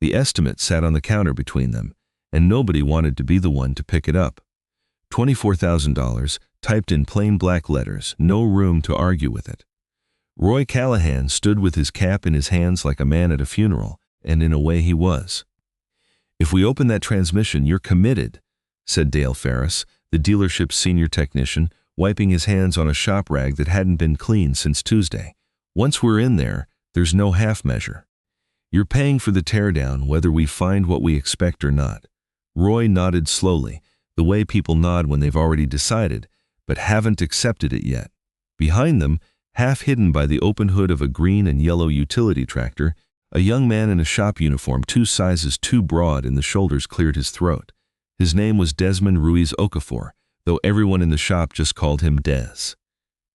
The estimate sat on the counter between them, and nobody wanted to be the one to pick it up. $24,000, typed in plain black letters, no room to argue with it. Roy Callahan stood with his cap in his hands like a man at a funeral, and in a way he was. "If we open that transmission, you're committed," said Dale Ferris, the dealership's senior technician, wiping his hands on a shop rag that hadn't been cleaned since Tuesday. "Once we're in there, there's no half measure. You're paying for the teardown whether we find what we expect or not." Roy nodded slowly, the way people nod when they've already decided, but haven't accepted it yet. Behind them, half hidden by the open hood of a green and yellow utility tractor, a young man in a shop uniform 2 sizes too broad in the shoulders cleared his throat. His name was Desmond Ruiz Okafor, though everyone in the shop just called him Des.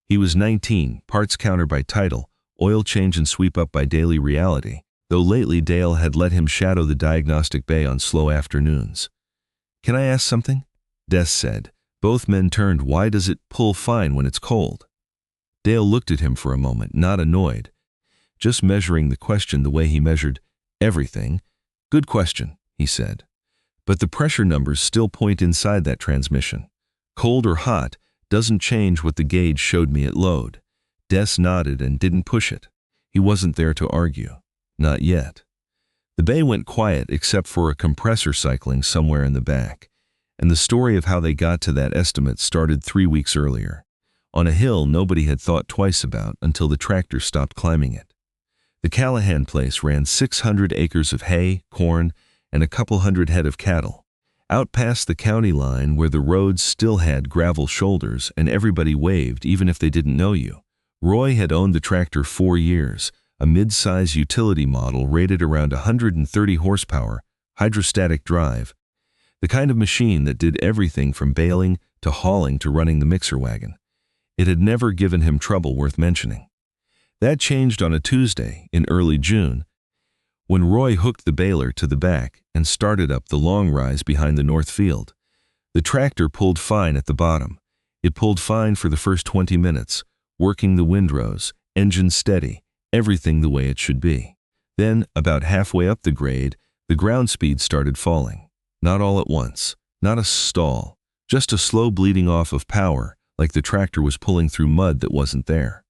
He was 19, parts counter by title, oil change and sweep up by daily reality, though lately Dale had let him shadow the diagnostic bay on slow afternoons. "Can I ask something?" Des said. Both men turned. "Why does it pull fine when it's cold?" Dale looked at him for a moment, not annoyed, just measuring the question the way he measured everything. "Good question," he said. "But the pressure numbers still point inside that transmission. Cold or hot doesn't change what the gauge showed me at load." Des nodded and didn't push it. He wasn't there to argue. Not yet. The bay went quiet except for a compressor cycling somewhere in the back, and the story of how they got to that estimate started 3 weeks earlier, on a hill nobody had thought twice about until the tractor stopped climbing it. The Callahan place ran 600 acres of hay, corn, and a couple hundred head of cattle. Out past the county line where the roads still had gravel shoulders and everybody waved even if they didn't know you. Roy had owned the tractor 4 years, a mid-size utility model rated around 130 horsepower, hydrostatic drive, the kind of machine that did everything from baling to hauling to running the mixer wagon. It had never given him trouble worth mentioning. That changed on a Tuesday in early June, when Roy hooked the baler to the back and started up the long rise behind the north field. The tractor pulled fine at the bottom. It pulled fine for the first 20 minutes, working the windrows, engine steady, everything the way it should be. Then, about halfway up the grade, the ground speed started falling. Not all at once, not a stall, just a slow bleeding off of power, like the tractor was pulling through mud that wasn't there.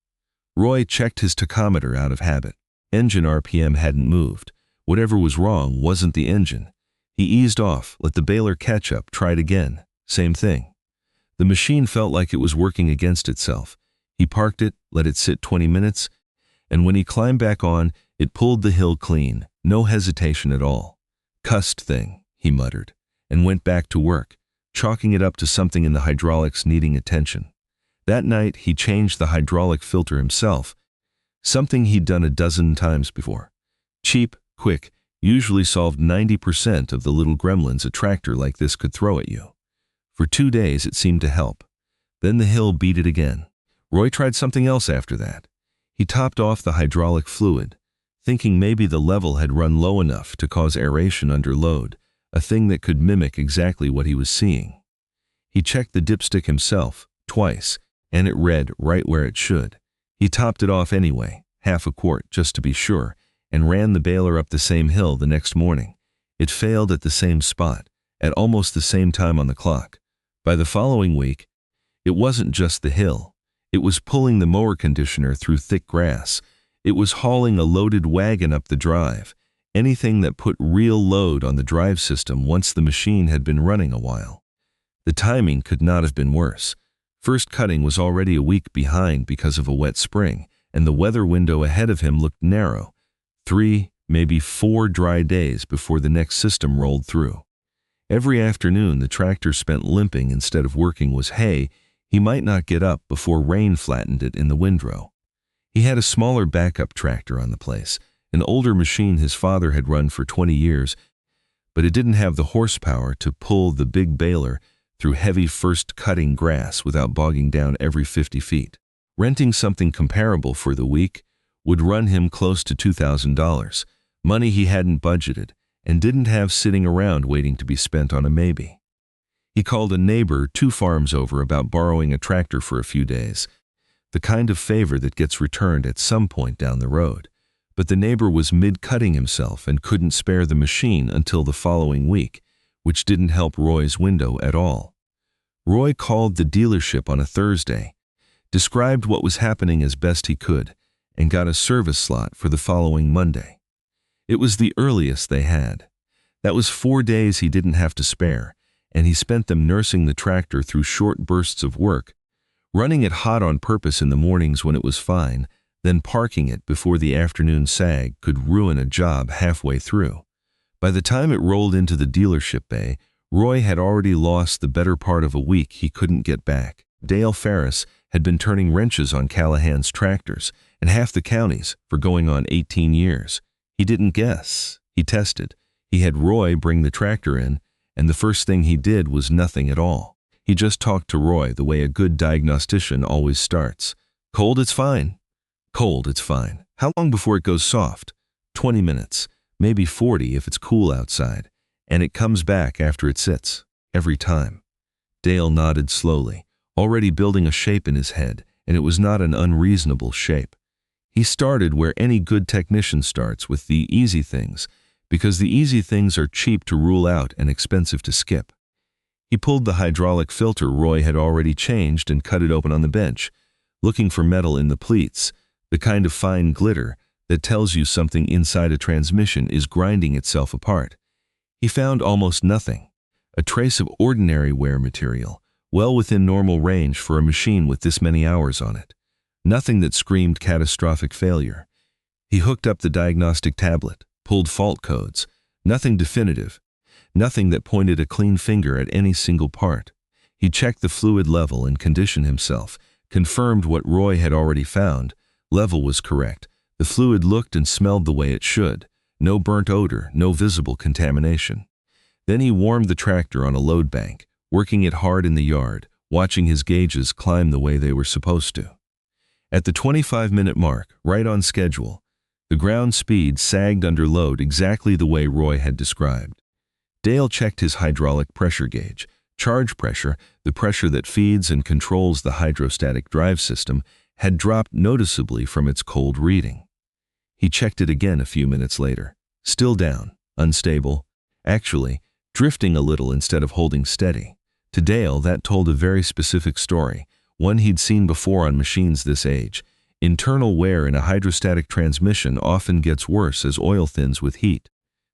Roy checked his tachometer out of habit. Engine RPM hadn't moved. Whatever was wrong wasn't the engine. He eased off, let the baler catch up, tried again. Same thing. The machine felt like it was working against itself. He parked it, let it sit 20 minutes, and when he climbed back on, it pulled the hill clean, no hesitation at all. "Cussed thing," he muttered, and went back to work, chalking it up to something in the hydraulics needing attention. That night, he changed the hydraulic filter himself, something he'd done a dozen times before. Cheap, quick, usually solved 90% of the little gremlins a tractor like this could throw at you. For 2 days, it seemed to help. Then the hill beat it again. Roy tried something else after that. He topped off the hydraulic fluid, thinking maybe the level had run low enough to cause aeration under load, a thing that could mimic exactly what he was seeing. He checked the dipstick himself, twice, and it read right where it should. He topped it off anyway, half a quart just to be sure, and ran the baler up the same hill the next morning. It failed at the same spot, at almost the same time on the clock. By the following week, it wasn't just the hill. It was pulling the mower conditioner through thick grass. It was hauling a loaded wagon up the drive, anything that put real load on the drive system once the machine had been running a while. The timing could not have been worse. First cutting was already a week behind because of a wet spring, and the weather window ahead of him looked narrow. 3, maybe 4 dry days before the next system rolled through. Every afternoon the tractor spent limping instead of working was hay. He might not get up before rain flattened it in the windrow. He had a smaller backup tractor on the place, an older machine his father had run for 20 years, but it didn't have the horsepower to pull the big baler through heavy first-cutting grass without bogging down every 50 feet. Renting something comparable for the week would run him close to $2,000, money he hadn't budgeted and didn't have sitting around waiting to be spent on a maybe. He called a neighbor 2 farms over about borrowing a tractor for a few days, the kind of favor that gets returned at some point down the road. but the neighbor was mid-cutting himself and couldn't spare the machine until the following week, which didn't help Roy's window at all. Roy called the dealership on a Thursday, described what was happening as best he could, and got a service slot for the following Monday. It was the earliest they had. That was 4 days he didn't have to spare, and he spent them nursing the tractor through short bursts of work, running it hot on purpose in the mornings when it was fine, then parking it before the afternoon sag could ruin a job halfway through. By the time it rolled into the dealership bay, Roy had already lost the better part of a week he couldn't get back. Dale Ferris had been turning wrenches on Callahan's tractors, and half the counties, for going on 18 years. He didn't guess. He tested. He had Roy bring the tractor in, and the first thing he did was nothing at all. He just talked to Roy the way a good diagnostician always starts. Cold, it's fine. Cold, it's fine. How long before it goes soft? 20 minutes, maybe 40 if it's cool outside, and it comes back after it sits, every time. Dale nodded slowly, already building a shape in his head, and it was not an unreasonable shape. He started where any good technician starts, with the easy things, because the easy things are cheap to rule out and expensive to skip. He pulled the hydraulic filter Roy had already changed and cut it open on the bench, looking for metal in the pleats, the kind of fine glitter that tells you something inside a transmission is grinding itself apart. He found almost nothing, a trace of ordinary wear material, well within normal range for a machine with this many hours on it. Nothing that screamed catastrophic failure. He hooked up the diagnostic tablet, pulled fault codes, nothing definitive, nothing that pointed a clean finger at any single part. He checked the fluid level and condition himself, confirmed what Roy had already found. Level was correct. The fluid looked and smelled the way it should. No burnt odor, no visible contamination. Then he warmed the tractor on a load bank, working it hard in the yard, watching his gauges climb the way they were supposed to. At the 25-minute mark, right on schedule, the ground speed sagged under load exactly the way Roy had described. Dale checked his hydraulic pressure gauge. Charge pressure, the pressure that feeds and controls the hydrostatic drive system, had dropped noticeably from its cold reading. He checked it again a few minutes later. Still down, unstable, actually drifting a little instead of holding steady. To Dale, that told a very specific story, one he'd seen before on machines this age. Internal wear in a hydrostatic transmission often gets worse as oil thins with heat.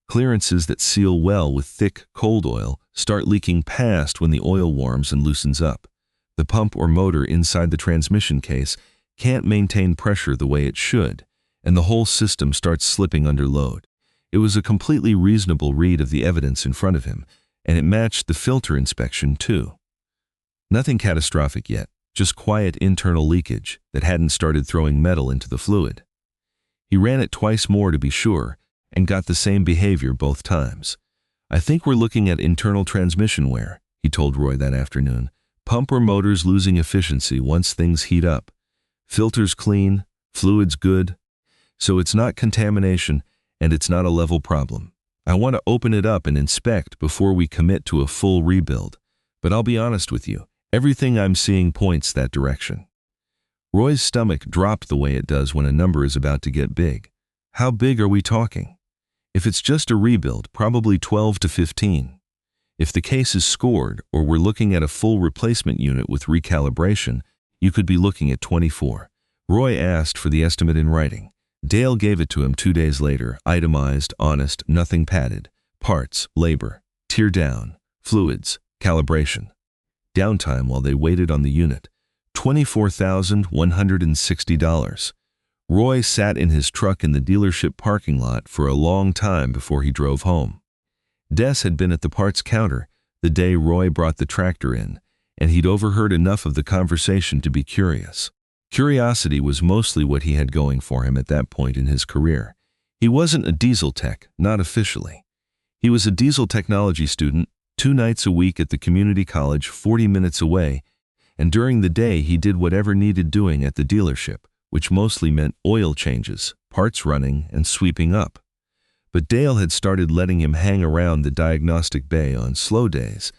Clearances that seal well with thick, cold oil start leaking past when the oil warms and loosens up. The pump or motor inside the transmission case can't maintain pressure the way it should, and the whole system starts slipping under load. It was a completely reasonable read of the evidence in front of him, and it matched the filter inspection too. Nothing catastrophic yet, just quiet internal leakage that hadn't started throwing metal into the fluid. He ran it twice more to be sure, and got the same behavior both times. I think we're looking at internal transmission wear, he told Roy that afternoon. Pump or motors losing efficiency once things heat up. Filters clean, fluids good. So it's not contamination, and it's not a level problem. I want to open it up and inspect before we commit to a full rebuild. But I'll be honest with you, everything I'm seeing points that direction. Roy's stomach dropped the way it does when a number is about to get big. How big are we talking? If it's just a rebuild, probably 12 to 15. If the case is scored or we're looking at a full replacement unit with recalibration, you could be looking at 24. Roy asked for the estimate in writing. Dale gave it to him 2 days later, itemized, honest, nothing padded. Parts, labor, tear down, fluids, calibration. Downtime while they waited on the unit. $24,160. Roy sat in his truck in the dealership parking lot for a long time before he drove home. Des had been at the parts counter the day Roy brought the tractor in, and he'd overheard enough of the conversation to be curious. Curiosity was mostly what he had going for him at that point in his career. He wasn't a diesel tech, not officially. He was a diesel technology student, 2 nights a week at the community college 40 minutes away, and during the day he did whatever needed doing at the dealership, which mostly meant oil changes, parts running, and sweeping up. But Dale had started letting him hang around the diagnostic bay on slow days,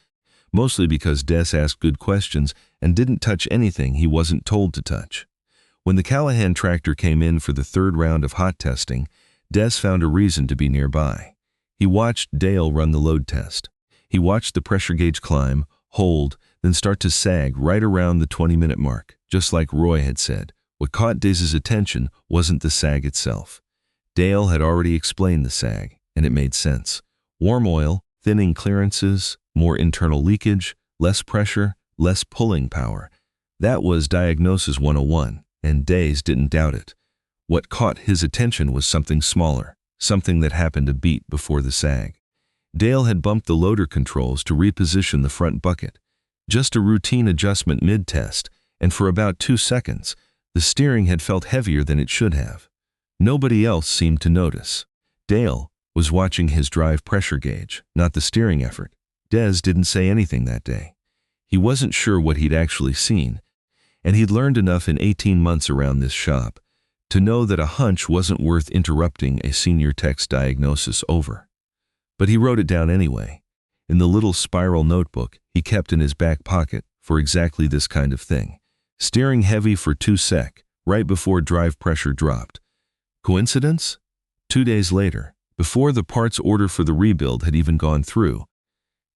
mostly because Des asked good questions and didn't touch anything he wasn't told to touch. When the Callahan tractor came in for the third round of hot testing, Des found a reason to be nearby. He watched Dale run the load test. He watched the pressure gauge climb, hold, then start to sag right around the 20-minute mark, just like Roy had said. What caught Des's attention wasn't the sag itself. Dale had already explained the sag, and it made sense. Warm oil, thinning clearances, more internal leakage, less pressure, less pulling power. That was Diagnosis 101, and Des didn't doubt it. What caught his attention was something smaller, something that happened a beat before the sag. Dale had bumped the loader controls to reposition the front bucket. Just a routine adjustment mid-test, and for about 2 seconds, the steering had felt heavier than it should have. Nobody else seemed to notice. Dale was watching his drive pressure gauge, not the steering effort. Des didn't say anything that day. He wasn't sure what he'd actually seen, and he'd learned enough in 18 months around this shop to know that a hunch wasn't worth interrupting a senior tech's diagnosis over. But he wrote it down anyway, in the little spiral notebook he kept in his back pocket for exactly this kind of thing. Steering heavy for 2 sec, right before drive pressure dropped. Coincidence? 2 days later, before the parts order for the rebuild had even gone through,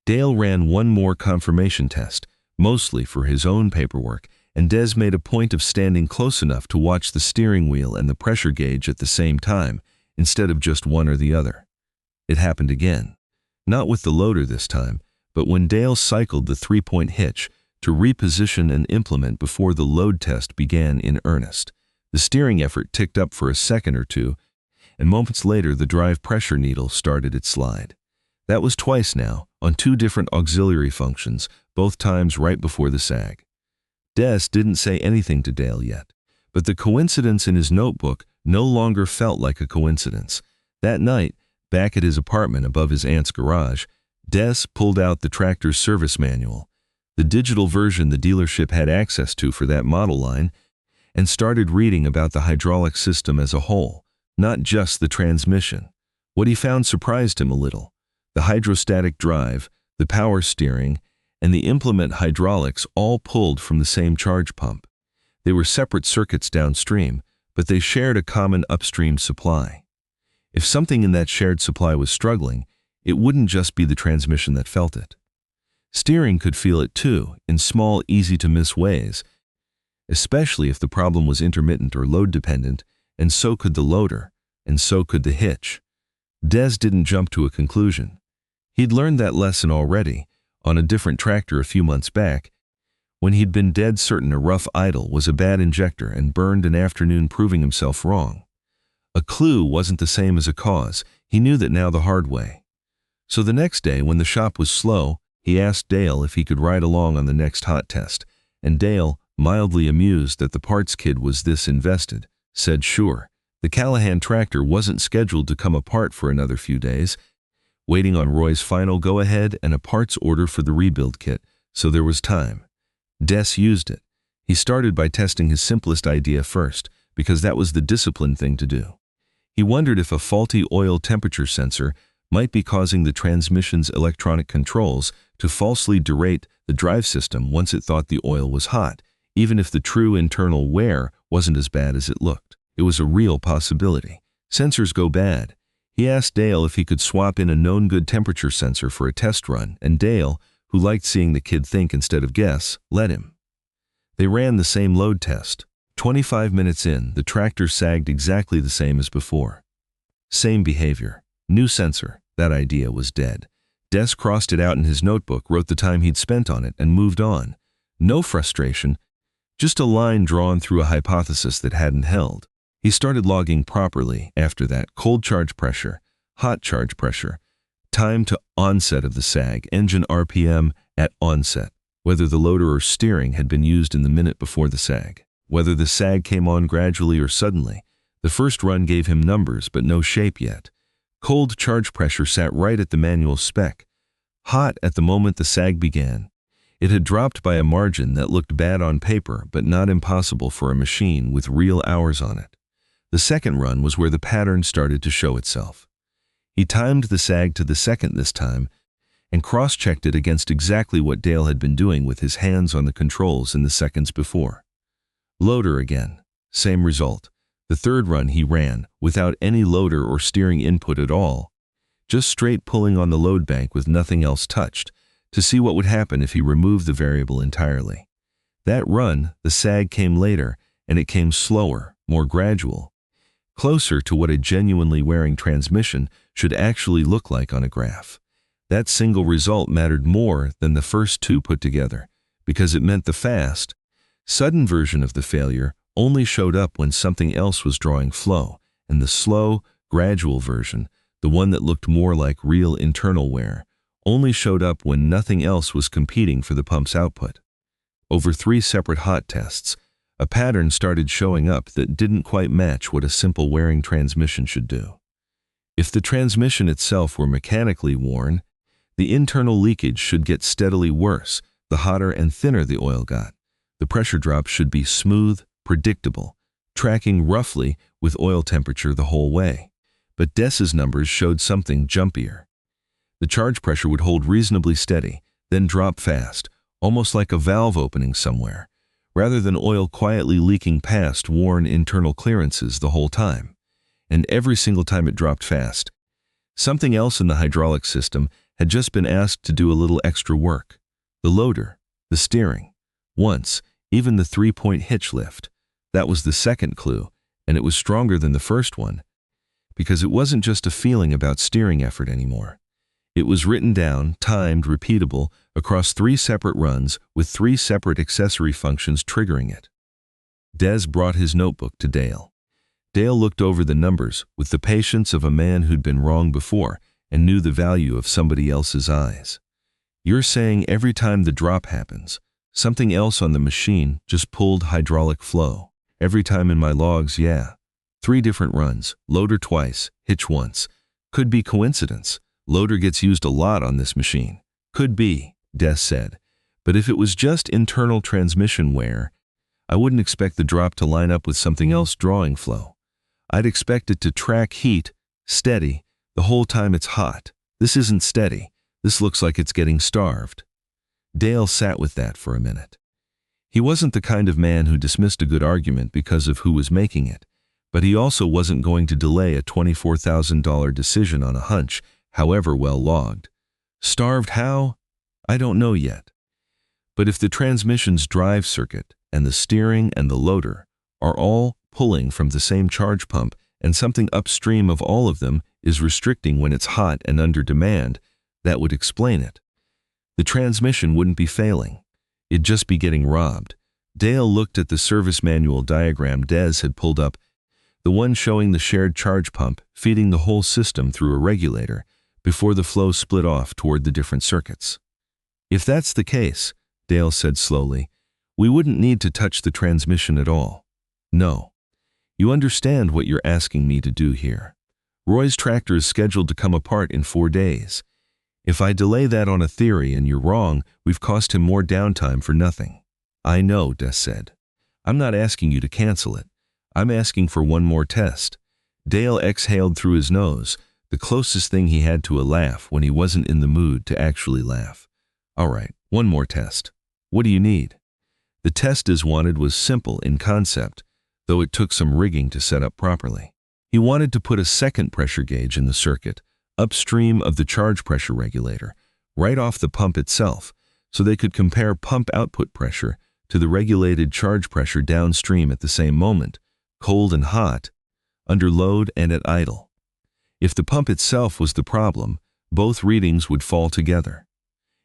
Dale ran one more confirmation test, mostly for his own paperwork, and Des made a point of standing close enough to watch the steering wheel and the pressure gauge at the same time, instead of just one or the other. It happened again. Not with the loader this time, but when Dale cycled the 3-point hitch to reposition and implement before the load test began in earnest. The steering effort ticked up for a second or two, and moments later the drive pressure needle started its slide. That was twice now, on 2 different auxiliary functions, both times right before the sag. Des didn't say anything to Dale yet, but the coincidence in his notebook no longer felt like a coincidence. That night, back at his apartment above his aunt's garage, Des pulled out the tractor's service manual, the digital version the dealership had access to for that model line, and started reading about the hydraulic system as a whole, not just the transmission. What he found surprised him a little. The hydrostatic drive, the power steering, and the implement hydraulics all pulled from the same charge pump. They were separate circuits downstream, but they shared a common upstream supply. If something in that shared supply was struggling, it wouldn't just be the transmission that felt it. Steering could feel it too, in small, easy-to-miss ways, especially if the problem was intermittent or load-dependent, and so could the loader, and so could the hitch. Des didn't jump to a conclusion. He'd learned that lesson already, on a different tractor a few months back, when he'd been dead certain a rough idle was a bad injector and burned an afternoon proving himself wrong. A clue wasn't the same as a cause. He knew that now the hard way. So the next day, when the shop was slow, he asked Dale if he could ride along on the next hot test, and Dale, mildly amused that the parts kid was this invested, said sure. The Callahan tractor wasn't scheduled to come apart for another few days, waiting on Roy's final go-ahead and a parts order for the rebuild kit, so there was time. Des used it. He started by testing his simplest idea first, because that was the disciplined thing to do. He wondered if a faulty oil temperature sensor might be causing the transmission's electronic controls to falsely derate the drive system once it thought the oil was hot, even if the true internal wear wasn't as bad as it looked. It was a real possibility. Sensors go bad. He asked Dale if he could swap in a known good temperature sensor for a test run, and Dale, who liked seeing the kid think instead of guess, let him. They ran the same load test. 25 minutes in, the tractor sagged exactly the same as before. Same behavior. New sensor. That idea was dead. Des crossed it out in his notebook, wrote the time he'd spent on it, and moved on. No frustration, just a line drawn through a hypothesis that hadn't held. He started logging properly after that. Cold charge pressure, hot charge pressure, time to onset of the sag, engine RPM at onset, whether the loader or steering had been used in the minute before the sag, whether the sag came on gradually or suddenly. The first run gave him numbers, but no shape yet. Cold charge pressure sat right at the manual spec. Hot at the moment the sag began. It had dropped by a margin that looked bad on paper, but not impossible for a machine with real hours on it. The second run was where the pattern started to show itself. He timed the sag to the second this time, and cross-checked it against exactly what Dale had been doing with his hands on the controls in the seconds before. Loader again. Same result. The third run he ran, without any loader or steering input at all, just straight pulling on the load bank with nothing else touched, to see what would happen if he removed the variable entirely. That run, the sag came later, and it came slower, more gradual, closer to what a genuinely wearing transmission should actually look like on a graph. That single result mattered more than the first two put together, because it meant the fast, sudden version of the failure only showed up when something else was drawing flow, and the slow, gradual version, the one that looked more like real internal wear, only showed up when nothing else was competing for the pump's output. Over 3 separate hot tests, a pattern started showing up that didn't quite match what a simple wearing transmission should do. If the transmission itself were mechanically worn, the internal leakage should get steadily worse the hotter and thinner the oil got. The pressure drop should be smooth, predictable, tracking roughly with oil temperature the whole way. But Dess's numbers showed something jumpier. The charge pressure would hold reasonably steady, then drop fast, almost like a valve opening somewhere, rather than oil quietly leaking past worn internal clearances the whole time. And every single time it dropped fast, something else in the hydraulic system had just been asked to do a little extra work. The loader, the steering, once, even the 3-point hitch lift. That was the second clue, and it was stronger than the first one, because it wasn't just a feeling about steering effort anymore. It was written down, timed, repeatable, across 3 separate runs with 3 separate accessory functions triggering it. Des brought his notebook to Dale. Dale looked over the numbers with the patience of a man who'd been wrong before and knew the value of somebody else's eyes. You're saying every time the drop happens, something else on the machine just pulled hydraulic flow. Every time in my logs, yeah. 3 different runs, loader twice, hitch once. Could be coincidence. Loader gets used a lot on this machine. Could be, Des said. But if it was just internal transmission wear, I wouldn't expect the drop to line up with something else drawing flow. I'd expect it to track heat, steady, the whole time it's hot. This isn't steady. This looks like it's getting starved. Dale sat with that for a minute. He wasn't the kind of man who dismissed a good argument because of who was making it, but he also wasn't going to delay a $24,000 decision on a hunch, however well logged. Starved how? I don't know yet. But if the transmission's drive circuit and the steering and the loader are all pulling from the same charge pump and something upstream of all of them is restricting when it's hot and under demand, that would explain it. The transmission wouldn't be failing. It'd just be getting robbed. Dale looked at the service manual diagram Des had pulled up, the one showing the shared charge pump feeding the whole system through a regulator before the flow split off toward the different circuits. If that's the case, Dale said slowly, we wouldn't need to touch the transmission at all. No. You understand what you're asking me to do here. Roy's tractor is scheduled to come apart in 4 days. If I delay that on a theory and you're wrong, we've cost him more downtime for nothing. I know, Des said. I'm not asking you to cancel it. I'm asking for one more test. Dale exhaled through his nose, the closest thing he had to a laugh when he wasn't in the mood to actually laugh. All right, one more test. What do you need? The test Des wanted was simple in concept, though it took some rigging to set up properly. He wanted to put a second pressure gauge in the circuit, upstream of the charge pressure regulator, right off the pump itself, so they could compare pump output pressure to the regulated charge pressure downstream at the same moment, cold and hot, under load and at idle. If the pump itself was the problem, both readings would fall together.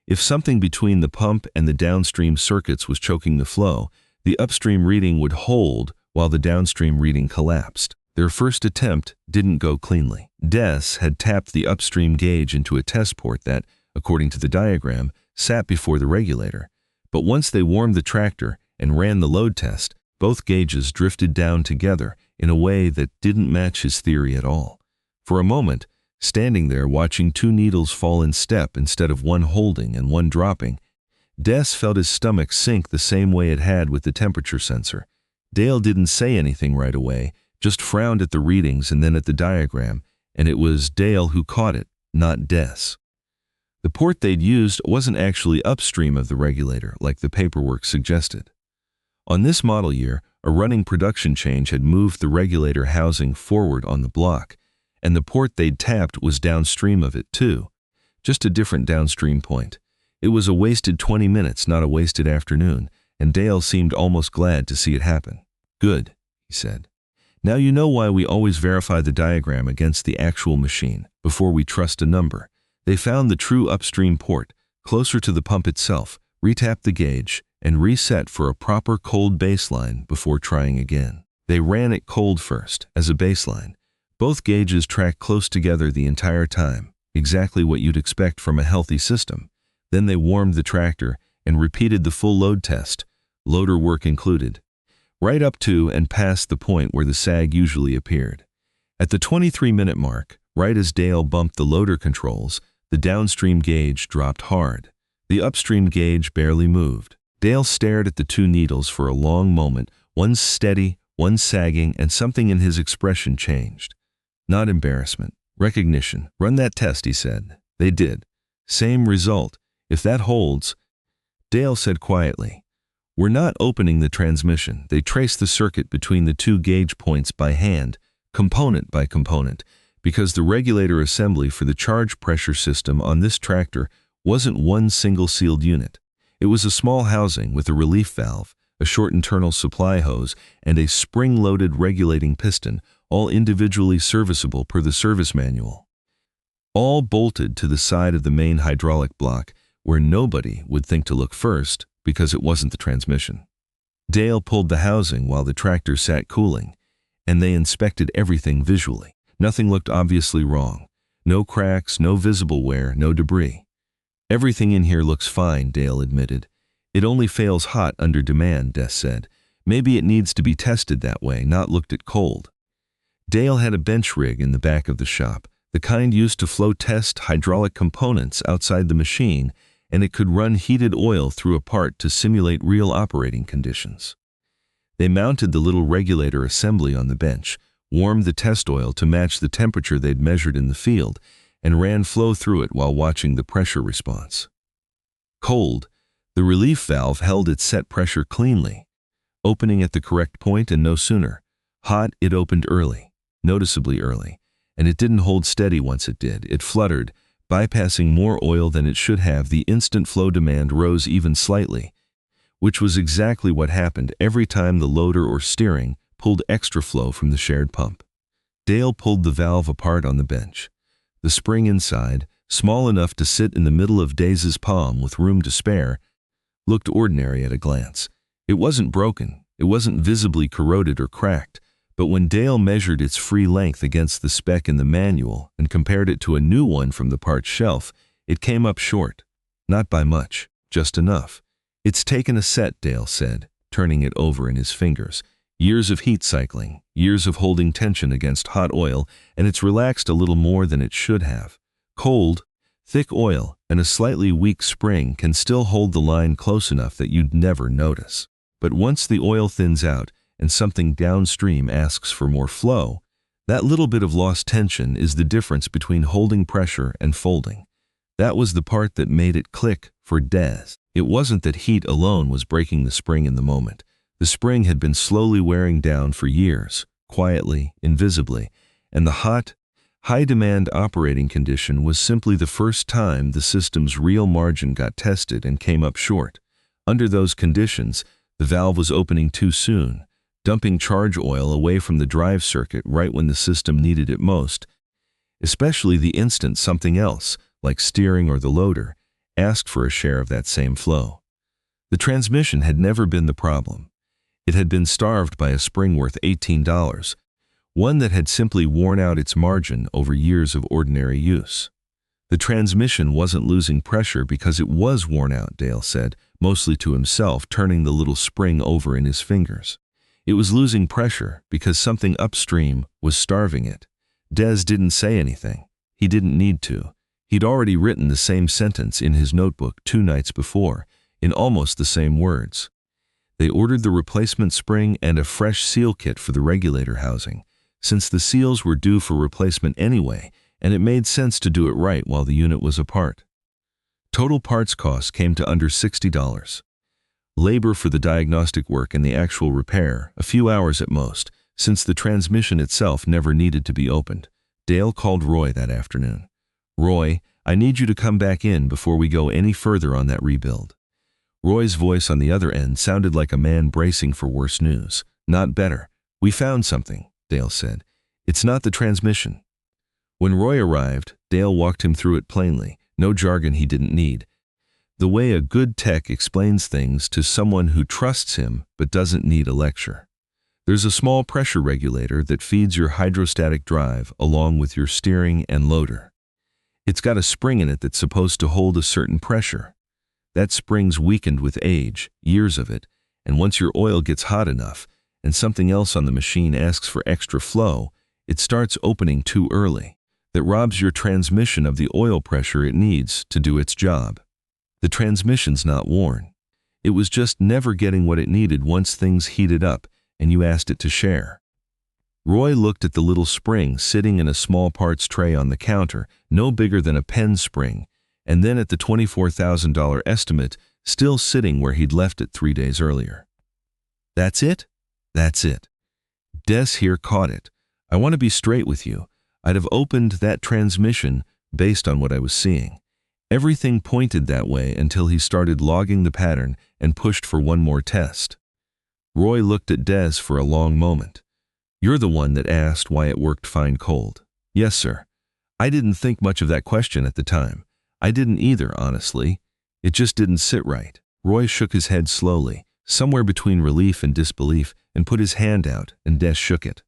If something between the pump and the downstream circuits was choking the flow, the upstream reading would hold while the downstream reading collapsed. Their first attempt didn't go cleanly. Des had tapped the upstream gauge into a test port that, according to the diagram, sat before the regulator. But once they warmed the tractor and ran the load test, both gauges drifted down together in a way that didn't match his theory at all. For a moment, standing there watching 2 needles fall in step instead of one holding and one dropping, Des felt his stomach sink the same way it had with the temperature sensor. Dale didn't say anything right away, just frowned at the readings and then at the diagram, and it was Dale who caught it, not Des. The port they'd used wasn't actually upstream of the regulator like the paperwork suggested. On this model year, a running production change had moved the regulator housing forward on the block, and the port they'd tapped was downstream of it too, just a different downstream point. It was a wasted 20 minutes, not a wasted afternoon, and Dale seemed almost glad to see it happen. "Good," he said. "Now you know why we always verify the diagram against the actual machine before we trust a number." They found the true upstream port, closer to the pump itself, retapped the gauge, and reset for a proper cold baseline before trying again. They ran it cold first, as a baseline. Both gauges tracked close together the entire time, exactly what you'd expect from a healthy system. Then they warmed the tractor and repeated the full load test, loader work included, right up to and past the point where the sag usually appeared. At the 23-minute mark, right as Dale bumped the loader controls, the downstream gauge dropped hard. The upstream gauge barely moved. Dale stared at the two needles for a long moment, one steady, one sagging, and something in his expression changed. Not embarrassment, recognition. "Run that test," he said. They did. "Same result. If that holds," Dale said quietly. "We're not opening the transmission." They traced the circuit between the two gauge points by hand, component by component, because the regulator assembly for the charge pressure system on this tractor wasn't one single sealed unit. It was a small housing with a relief valve, a short internal supply hose, and a spring-loaded regulating piston, all individually serviceable per the service manual. All bolted to the side of the main hydraulic block, where nobody would think to look first because it wasn't the transmission. Dale pulled the housing while the tractor sat cooling, and they inspected everything visually. Nothing looked obviously wrong. No cracks, no visible wear, no debris. "Everything in here looks fine," Dale admitted. "It only fails hot under demand," Des said. "Maybe it needs to be tested that way, not looked at cold." Dale had a bench rig in the back of the shop, the kind used to flow test hydraulic components outside the machine, and it could run heated oil through a part to simulate real operating conditions. They mounted the little regulator assembly on the bench, warmed the test oil to match the temperature they'd measured in the field, and ran flow through it while watching the pressure response. Cold, the relief valve held its set pressure cleanly, opening at the correct point and no sooner. Hot, it opened early, noticeably early, and it didn't hold steady once it did. It fluttered, bypassing more oil than it should have. The instant flow demand rose even slightly, which was exactly what happened every time the loader or steering pulled extra flow from the shared pump. Dale pulled the valve apart on the bench. The spring inside, small enough to sit in the middle of Daze's palm with room to spare, looked ordinary at a glance. It wasn't broken, it wasn't visibly corroded or cracked, but when Dale measured its free length against the spec in the manual and compared it to a new one from the parts shelf, it came up short. Not by much, just enough. "It's taken a set," Dale said, turning it over in his fingers. "Years of heat cycling, years of holding tension against hot oil, and it's relaxed a little more than it should have. Cold, thick oil, and a slightly weak spring can still hold the line close enough that you'd never notice. But once the oil thins out and something downstream asks for more flow, that little bit of lost tension is the difference between holding pressure and folding." That was the part that made it click for Des. It wasn't that heat alone was breaking the spring in the moment. The spring had been slowly wearing down for years, quietly, invisibly, and the hot, high-demand operating condition was simply the first time the system's real margin got tested and came up short. Under those conditions, the valve was opening too soon, dumping charge oil away from the drive circuit right when the system needed it most, especially the instant something else, like steering or the loader, asked for a share of that same flow. The transmission had never been the problem. It had been starved by a spring worth $18, one that had simply worn out its margin over years of ordinary use. The transmission wasn't losing pressure because it was worn out, Dale said, mostly to himself, turning the little spring over in his fingers. It was losing pressure because something upstream was starving it. Des didn't say anything. He didn't need to. He'd already written the same sentence in his notebook 2 nights before, in almost the same words. They ordered the replacement spring and a fresh seal kit for the regulator housing, since the seals were due for replacement anyway, and it made sense to do it right while the unit was apart. Total parts cost came to under $60. Labor for the diagnostic work and the actual repair, a few hours at most, since the transmission itself never needed to be opened. Dale called Roy that afternoon. "Roy, I need you to come back in before we go any further on that rebuild." Roy's voice on the other end sounded like a man bracing for worse news. "Not better. We found something," Dale said. "It's not the transmission." When Roy arrived, Dale walked him through it plainly, no jargon he didn't need. The way a good tech explains things to someone who trusts him but doesn't need a lecture. There's a small pressure regulator that feeds your hydrostatic drive along with your steering and loader. It's got a spring in it that's supposed to hold a certain pressure. That spring's weakened with age, years of it, and once your oil gets hot enough and something else on the machine asks for extra flow, it starts opening too early. That robs your transmission of the oil pressure it needs to do its job. The transmission's not worn. It was just never getting what it needed once things heated up and you asked it to share. Roy looked at the little spring sitting in a small parts tray on the counter, no bigger than a pen spring, and then at the $24,000 estimate, still sitting where he'd left it 3 days earlier. "That's it? That's it. Des here caught it. I want to be straight with you. I'd have opened that transmission based on what I was seeing. Everything pointed that way until he started logging the pattern and pushed for one more test." Roy looked at Des for a long moment. "You're the one that asked why it worked fine cold." "Yes, sir. I didn't think much of that question at the time. I didn't either, honestly. It just didn't sit right." Roy shook his head slowly, somewhere between relief and disbelief, and put his hand out, and Des shook it.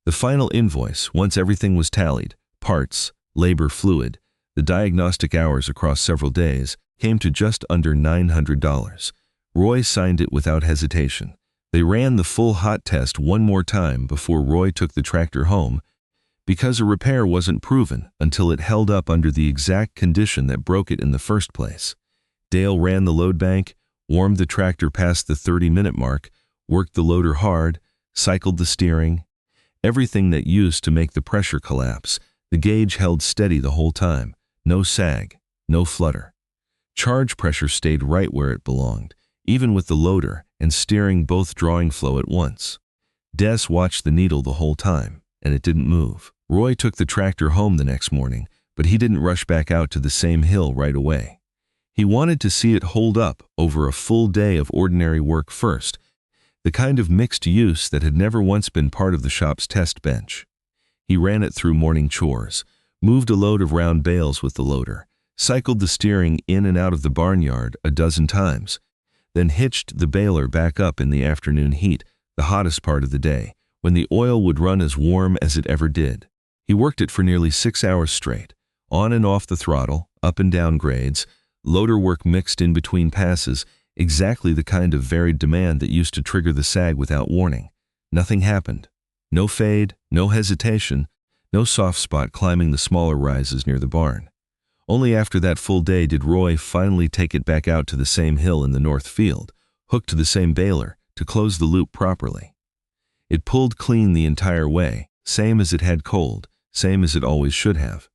The final invoice, once everything was tallied, parts, labor, fluid, the diagnostic hours across several days, came to just under $900. Roy signed it without hesitation. They ran the full hot test one more time before Roy took the tractor home, because a repair wasn't proven until it held up under the exact condition that broke it in the first place. Dale ran the load bank, warmed the tractor past the 30-minute mark, worked the loader hard, cycled the steering. Everything that used to make the pressure collapse. The gauge held steady the whole time. No sag, no flutter. Charge pressure stayed right where it belonged, even with the loader and steering both drawing flow at once. Des watched the needle the whole time, and it didn't move. Roy took the tractor home the next morning, but he didn't rush back out to the same hill right away. He wanted to see it hold up over a full day of ordinary work first, the kind of mixed use that had never once been part of the shop's test bench. He ran it through morning chores, moved a load of round bales with the loader, cycled the steering in and out of the barnyard a dozen times, then hitched the baler back up in the afternoon heat, the hottest part of the day, when the oil would run as warm as it ever did. He worked it for nearly 6 hours straight, on and off the throttle, up and down grades, loader work mixed in between passes, exactly the kind of varied demand that used to trigger the sag without warning. Nothing happened. No fade, no hesitation, no soft spot climbing the smaller rises near the barn. Only after that full day did Roy finally take it back out to the same hill in the north field, hooked to the same baler, to close the loop properly. It pulled clean the entire way, same as it had cold, same as it always should have.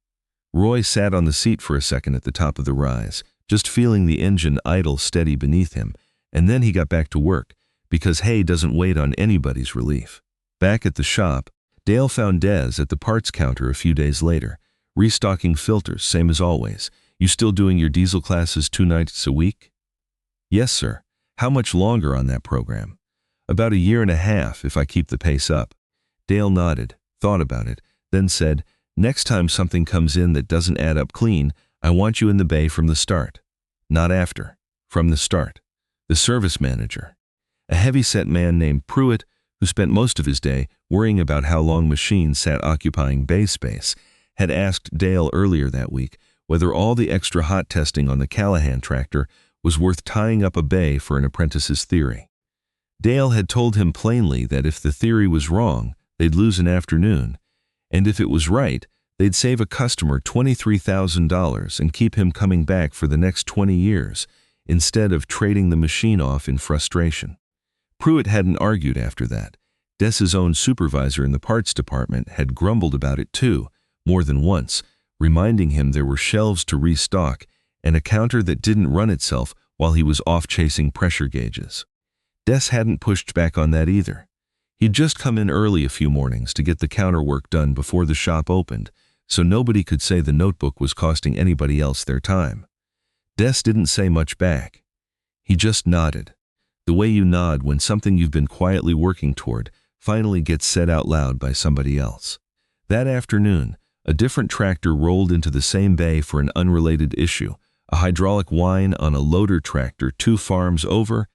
Roy sat on the seat for a second at the top of the rise, just feeling the engine idle steady beneath him, and then he got back to work, because hay doesn't wait on anybody's relief. Back at the shop, Dale found Des at the parts counter a few days later, restocking filters, same as always. "You still doing your diesel classes 2 nights a week?" "Yes, sir. How much longer on that program?" "About 1.5 years if I keep the pace up." Dale nodded, thought about it, then said, "Next time something comes in that doesn't add up clean, I want you in the bay from the start." "Not after. From the start." The service manager, a heavy-set man named Pruitt, who spent most of his day worrying about how long machines sat occupying bay space, had asked Dale earlier that week whether all the extra hot testing on the Callahan tractor was worth tying up a bay for an apprentice's theory. Dale had told him plainly that if the theory was wrong, they'd lose an afternoon, and if it was right, they'd save a customer $23,000 and keep him coming back for the next 20 years, instead of trading the machine off in frustration. Pruitt hadn't argued after that. Des's own supervisor in the parts department had grumbled about it too, more than once, reminding him there were shelves to restock and a counter that didn't run itself while he was off chasing pressure gauges. Des hadn't pushed back on that either. He'd just come in early a few mornings to get the counter work done before the shop opened, so nobody could say the notebook was costing anybody else their time. Des didn't say much back. He just nodded. The way you nod when something you've been quietly working toward finally gets said out loud by somebody else. That afternoon, a different tractor rolled into the same bay for an unrelated issue, a hydraulic whine on a loader tractor 2 farms over,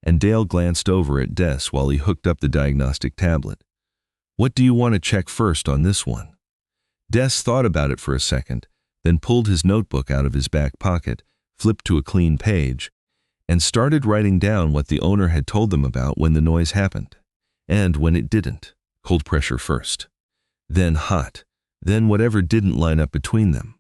and Dale glanced over at Des while he hooked up the diagnostic tablet. "What do you want to check first on this one?" Des thought about it for a second, then pulled his notebook out of his back pocket, flipped to a clean page, and started writing down what the owner had told them about when the noise happened. And when it didn't. Cold pressure first. Then hot. Then whatever didn't line up between them.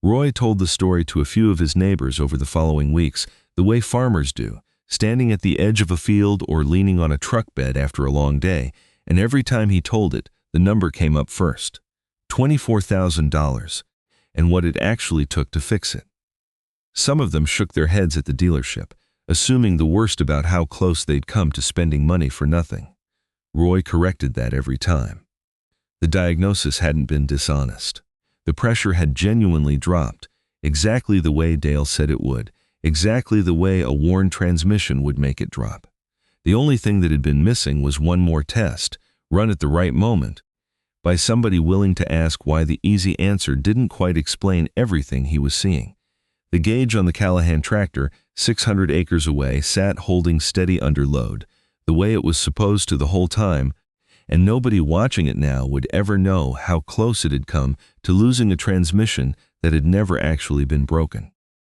Roy told the story to a few of his neighbors over the following weeks, the way farmers do, standing at the edge of a field or leaning on a truck bed after a long day, and every time he told it, the number came up first. $24,000, and what it actually took to fix it. Some of them shook their heads at the dealership, assuming the worst about how close they'd come to spending money for nothing. Roy corrected that every time. The diagnosis hadn't been dishonest. The pressure had genuinely dropped, exactly the way Dale said it would, exactly the way a worn transmission would make it drop. The only thing that had been missing was one more test, run at the right moment, by somebody willing to ask why the easy answer didn't quite explain everything he was seeing. The gauge on the Callahan tractor, 600 acres away, sat holding steady under load, the way it was supposed to the whole time, and nobody watching it now would ever know how close it had come to losing a transmission that had never actually been broken.